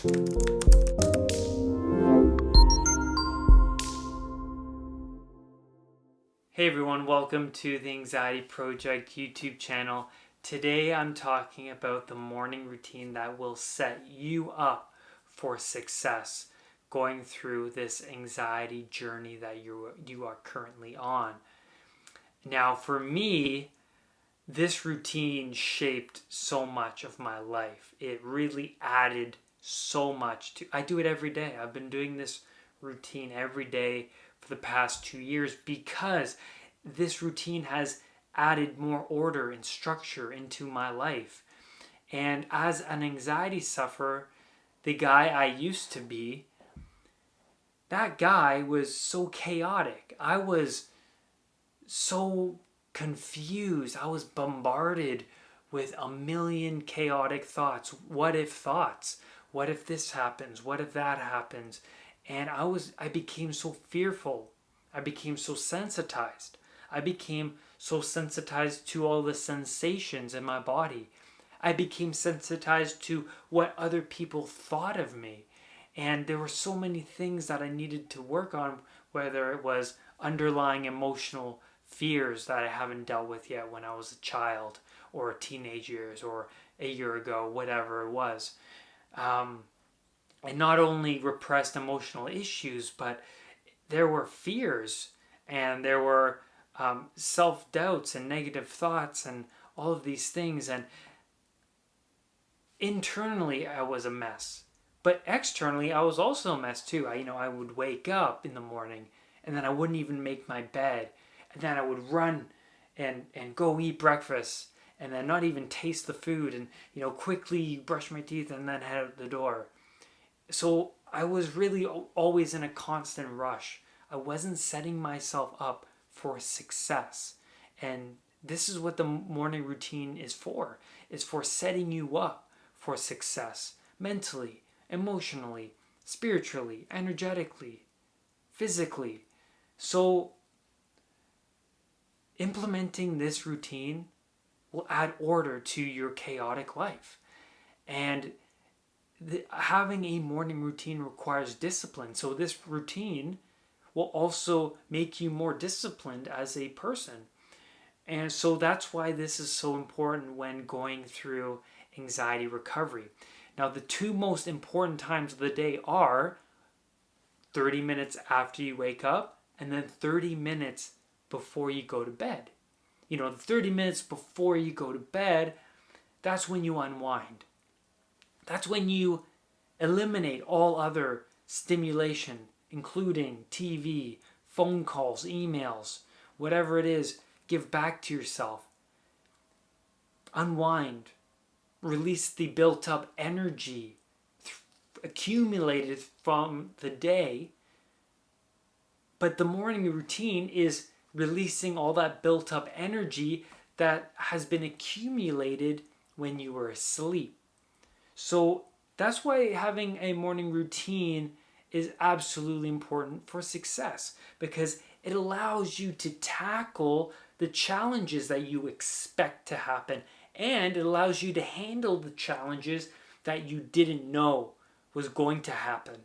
Hey everyone, welcome to the Anxiety Project YouTube channel. Today I'm talking about the morning routine that will set you up for success going through this anxiety journey that you are currently on. Now for me, this routine shaped so much of my life. It really added so much to, I do it every day. I've been doing this routine every day for the past 2 years because this routine has added more order and structure into my life. And as an anxiety sufferer, the guy I used to be, that guy was so chaotic. I was so confused. I was bombarded with a million chaotic thoughts. What if thoughts? What if this happens? What if that happens? And I became so fearful. I became so sensitized. I became so sensitized to all the sensations in my body. I became sensitized to what other people thought of me. And there were so many things that I needed to work on, whether it was underlying emotional fears that I haven't dealt with yet when I was a child or a teenage years or a year ago, whatever it was. And not only repressed emotional issues, but there were fears and there were self-doubts and negative thoughts and all of these things. And internally, I was a mess. But externally, I was also a mess too. I would wake up in the morning and then I wouldn't even make my bed. And then I would run and go eat breakfast and then not even taste the food and, quickly brush my teeth and then head out the door. So I was really always in a constant rush. I wasn't setting myself up for success. And this is what the morning routine is for setting you up for success mentally, emotionally, spiritually, energetically, physically. So implementing this routine will add order to your chaotic life. And having a morning routine requires discipline. So this routine will also make you more disciplined as a person. And so that's why this is so important when going through anxiety recovery. Now, the two most important times of the day are 30 minutes after you wake up and then 30 minutes before you go to bed. The 30 minutes before you go to bed, that's when you unwind. That's when you eliminate all other stimulation, including TV, phone calls, emails, whatever it is. Give back to yourself. Unwind. Release the built-up energy accumulated from the day. But the morning routine is releasing all that built-up energy that has been accumulated when you were asleep. So that's why having a morning routine is absolutely important for success, because it allows you to tackle the challenges that you expect to happen, and it allows you to handle the challenges that you didn't know was going to happen.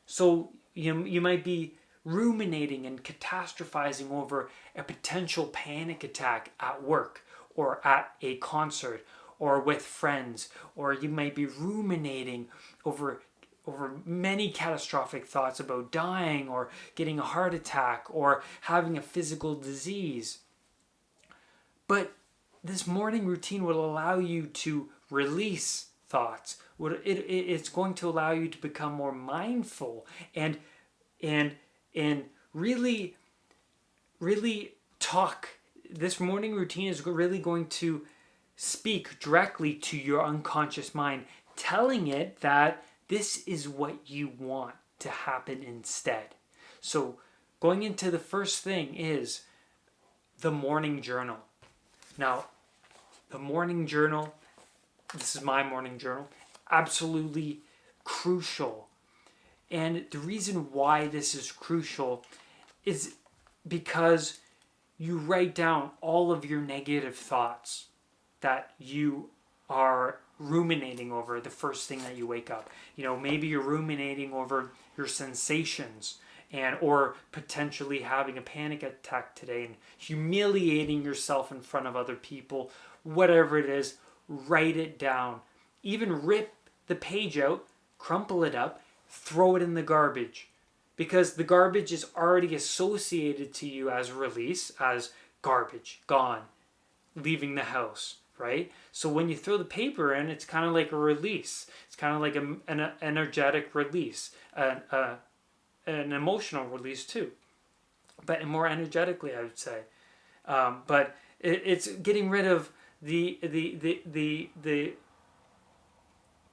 So you might be ruminating and catastrophizing over a potential panic attack at work or at a concert or with friends, or you might be ruminating over many catastrophic thoughts about dying or getting a heart attack or having a physical disease. But this morning routine will allow you to release thoughts. It's going to allow you to become more mindful and really talk. This morning routine is really going to speak directly to your unconscious mind, telling it that this is what you want to happen instead. So going into the first thing is the morning journal. Now, the morning journal, this is my morning journal, absolutely crucial. And the reason why this is crucial is because you write down all of your negative thoughts that you are ruminating over the first thing that you wake up. Maybe you're ruminating over your sensations or potentially having a panic attack today and humiliating yourself in front of other people. Whatever it is, write it down. Even rip the page out, crumple it up, throw it in the garbage. Because the garbage is already associated to you as release, as garbage, gone, leaving the house, right? So when you throw the paper in, it's kind of like a release. It's kind of like an energetic release, an emotional release too, but more energetically, I would say. But it's getting rid of the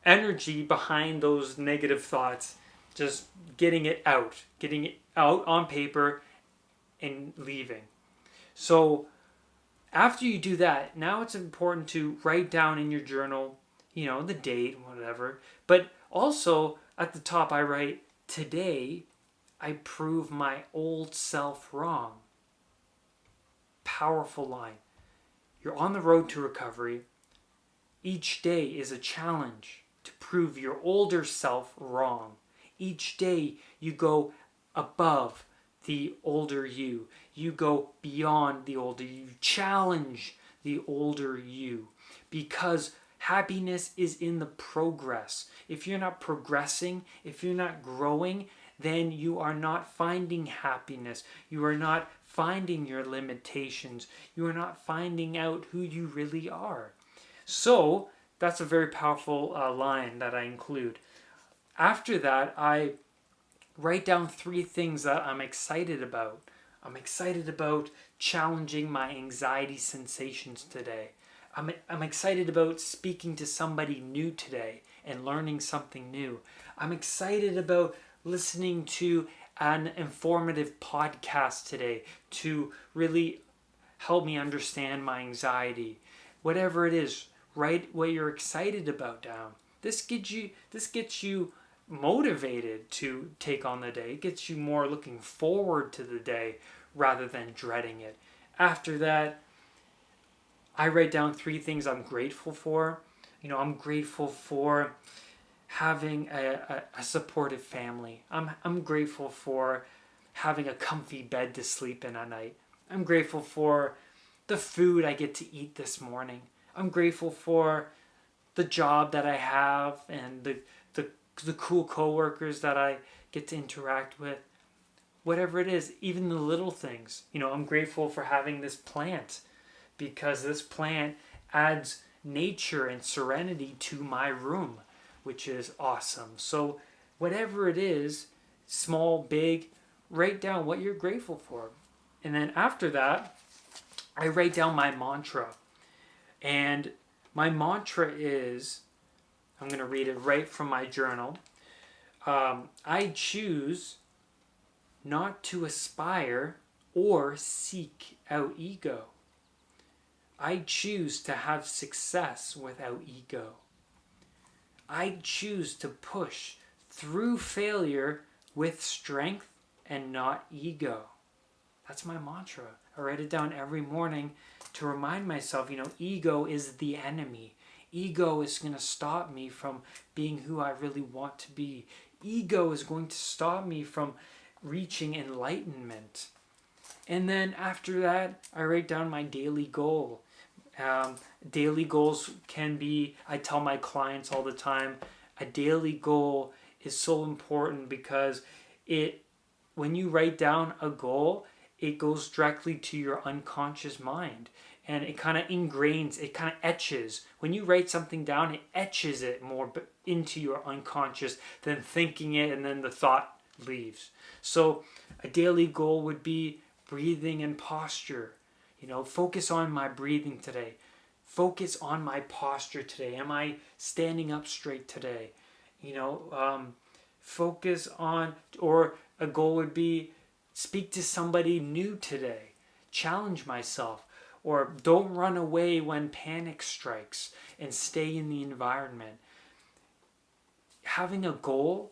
energy behind those negative thoughts, just getting it out on paper and leaving. So after you do that, now it's important to write down in your journal, the date, whatever. But also at the top, I write, today I prove my old self wrong. Powerful line. You're on the road to recovery. Each day is a challenge to prove your older self wrong. Each day you go above the older you. You go beyond the older you. You challenge the older you. Because happiness is in the progress. If you're not progressing, if you're not growing, then you are not finding happiness. You are not finding your limitations. You are not finding out who you really are. So that's a very powerful line that I include. After that, I write down 3 things that I'm excited about. I'm excited about challenging my anxiety sensations today. I'm excited about speaking to somebody new today and learning something new. I'm excited about listening to an informative podcast today to really help me understand my anxiety. Whatever it is, write what you're excited about down. This gets you motivated to take on the day. It gets you more looking forward to the day rather than dreading it. After that, I write down 3 things I'm grateful for. I'm grateful for having a supportive family. I'm grateful for having a comfy bed to sleep in at night. I'm grateful for the food I get to eat this morning. I'm grateful for the job that I have and the cool coworkers that I get to interact with. Whatever it is, even the little things. I'm grateful for having this plant because this plant adds nature and serenity to my room, which is awesome. So whatever it is, small, big, write down what you're grateful for. And then after that, I write down my mantra. And my mantra is, I'm going to read it right from my journal. I choose not to aspire or seek out ego. I choose to have success without ego. I choose to push through failure with strength and not ego. That's my mantra. I write it down every morning to remind myself, ego is the enemy. Ego is going to stop me from being who I really want to be. Ego is going to stop me from reaching enlightenment. And then after that, I write down my daily goal. Daily goals can be, I tell my clients all the time, a daily goal is so important because when you write down a goal, it goes directly to your unconscious mind and it kind of ingrains, it kind of etches. When you write something down, it etches it more into your unconscious than thinking it and then the thought leaves. So a daily goal would be breathing and posture. Focus on my breathing today. Focus on my posture today. Am I standing up straight today? Focus on, or a goal would be speak to somebody new today. Challenge myself. Or don't run away when panic strikes and stay in the environment. Having a goal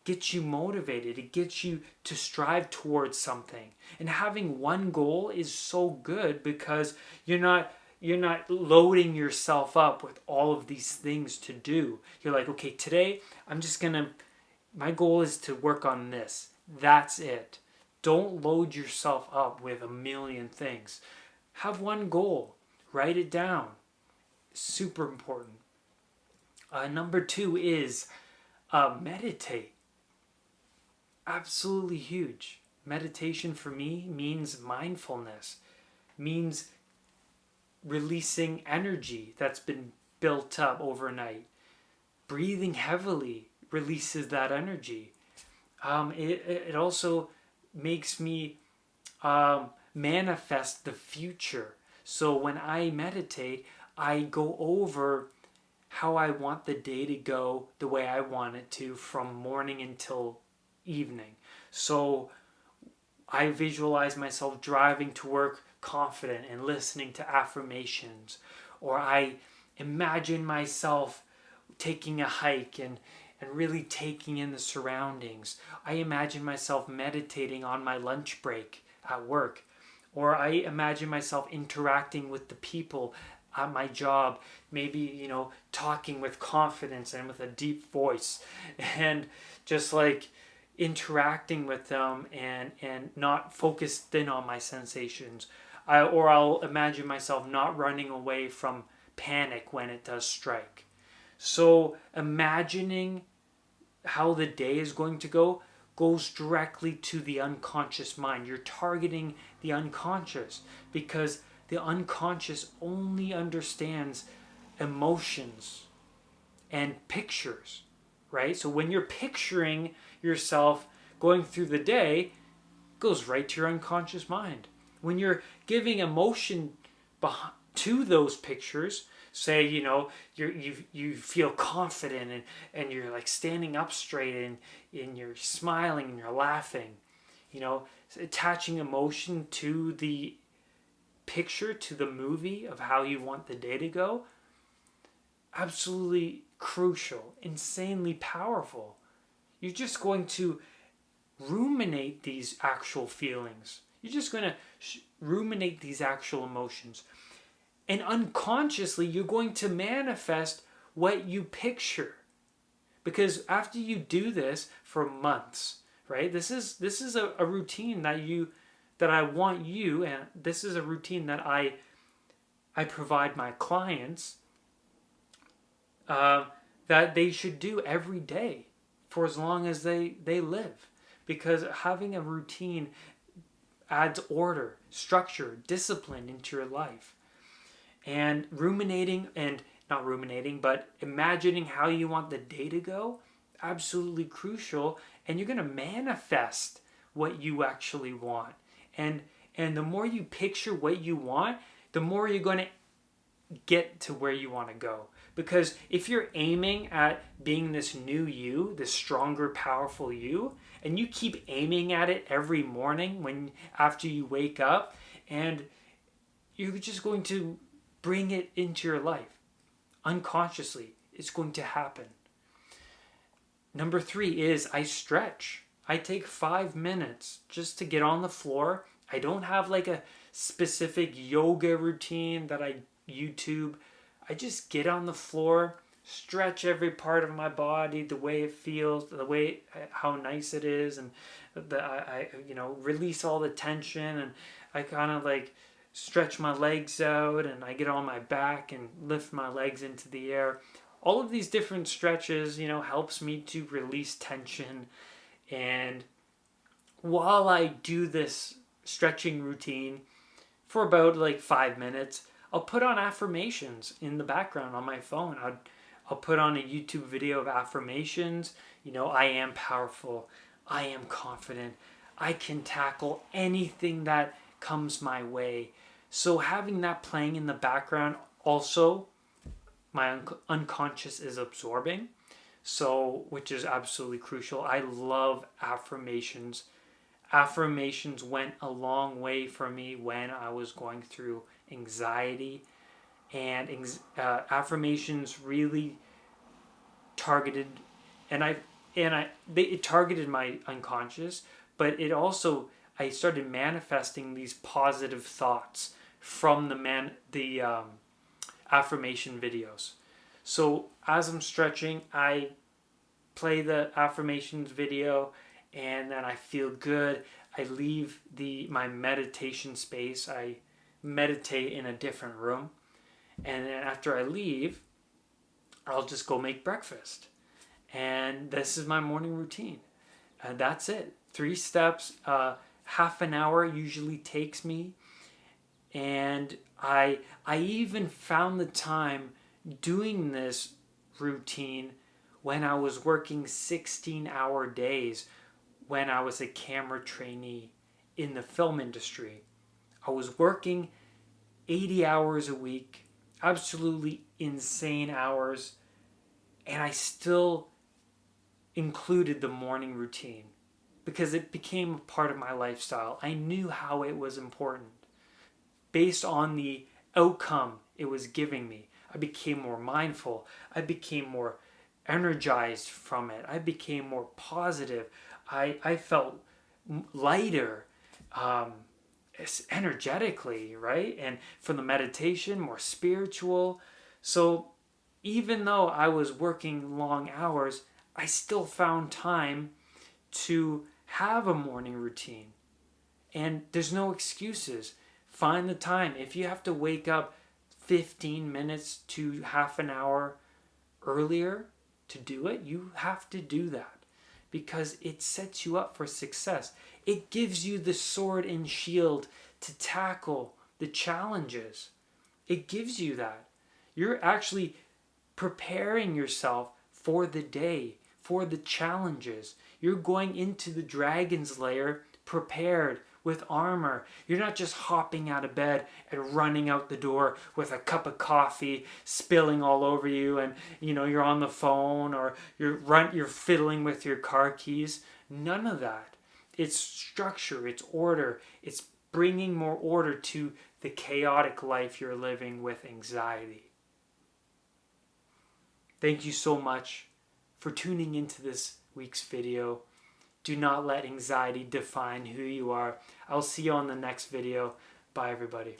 gets you motivated. It gets you to strive towards something. And having one goal is so good because you're not you're not loading yourself up with all of these things to do. You're like, okay, today my goal is to work on this. That's it. Don't load yourself up with a million things. Have one goal. Write it down. Super important. Number 2 is meditate. Absolutely huge. Meditation for me means mindfulness, means releasing energy that's been built up overnight. Breathing heavily releases that energy. It also makes me manifest the future. So when I meditate, I go over how I want the day to go the way I want it to from morning until evening. So I visualize myself driving to work confident and listening to affirmations, or I imagine myself taking a hike and really taking in the surroundings. I imagine myself meditating on my lunch break at work, or I imagine myself interacting with the people at my job, maybe, talking with confidence and with a deep voice, and just like interacting with them and not focused in on my sensations. Or I'll imagine myself not running away from panic when it does strike. So imagining how the day is going to go goes directly to the unconscious mind. You're targeting the unconscious because the unconscious only understands emotions and pictures, right? So when you're picturing yourself going through the day, it goes right to your unconscious mind. When you're giving emotion to those pictures, say, you feel confident and you're like standing up straight and you're smiling and you're laughing, attaching emotion to the picture, to the movie of how you want the day to go, absolutely crucial, insanely powerful. You're just going to ruminate these actual feelings. You're just going to ruminate these actual emotions. And unconsciously, you're going to manifest what you picture. Because after you do this for months, right? This is a routine that I want you, and this is a routine that I provide my clients that they should do every day for as long as they live. Because having a routine adds order, structure, discipline into your life. And not ruminating, but imagining how you want the day to go, absolutely crucial. And you're going to manifest what you actually want. And the more you picture what you want, the more you're going to get to where you want to go. Because if you're aiming at being this new you, this stronger, powerful you, and you keep aiming at it every morning after you wake up, and you're just going to bring it into your life. Unconsciously, it's going to happen. Number 3 is I stretch. I take 5 minutes just to get on the floor. I don't have like a specific yoga routine that I YouTube. I just get on the floor, stretch every part of my body, the way it feels, how nice it is, and I release all the tension, and I kind of like stretch my legs out, and I get on my back and lift my legs into the air. All of these different stretches, helps me to release tension. And while I do this stretching routine for about like 5 minutes, I'll put on affirmations in the background on my phone. I'll put on a YouTube video of affirmations. I am powerful. I am confident. I can tackle anything that comes my way. So having that playing in the background, also my unconscious is absorbing, which is absolutely crucial. I love affirmations. Affirmations went a long way for me when I was going through anxiety, and affirmations really targeted, it targeted my unconscious, but it also, I started manifesting these positive thoughts from the affirmation videos. So as I'm stretching, I play the affirmations video, and then I feel good. I leave my meditation space. I meditate in a different room, and then after I leave, I'll just go make breakfast. And this is my morning routine. And that's it. 3 steps, half an hour usually takes me. And I even found the time doing this routine when I was working 16-hour days when I was a camera trainee in the film industry. I was working 80 hours a week, absolutely insane hours, and I still included the morning routine because it became a part of my lifestyle. I knew how it was important. Based on the outcome it was giving me, I became more mindful. I became more energized from it. I became more positive. I felt lighter, energetically, right? And from the meditation, more spiritual. So even though I was working long hours, I still found time to have a morning routine. And there's no excuses. Find the time. If you have to wake up 15 minutes to half an hour earlier to do it, you have to do that because it sets you up for success. It gives you the sword and shield to tackle the challenges. It gives you that. You're actually preparing yourself for the day, for the challenges. You're going into the dragon's lair prepared with armor. You're not just hopping out of bed and running out the door with a cup of coffee spilling all over you, and you're on the phone or you're fiddling with your car keys. None of that. It's structure, it's order, it's bringing more order to the chaotic life you're living with anxiety. Thank you so much for tuning into this week's video. Do not let anxiety define who you are. I'll see you on the next video. Bye, everybody.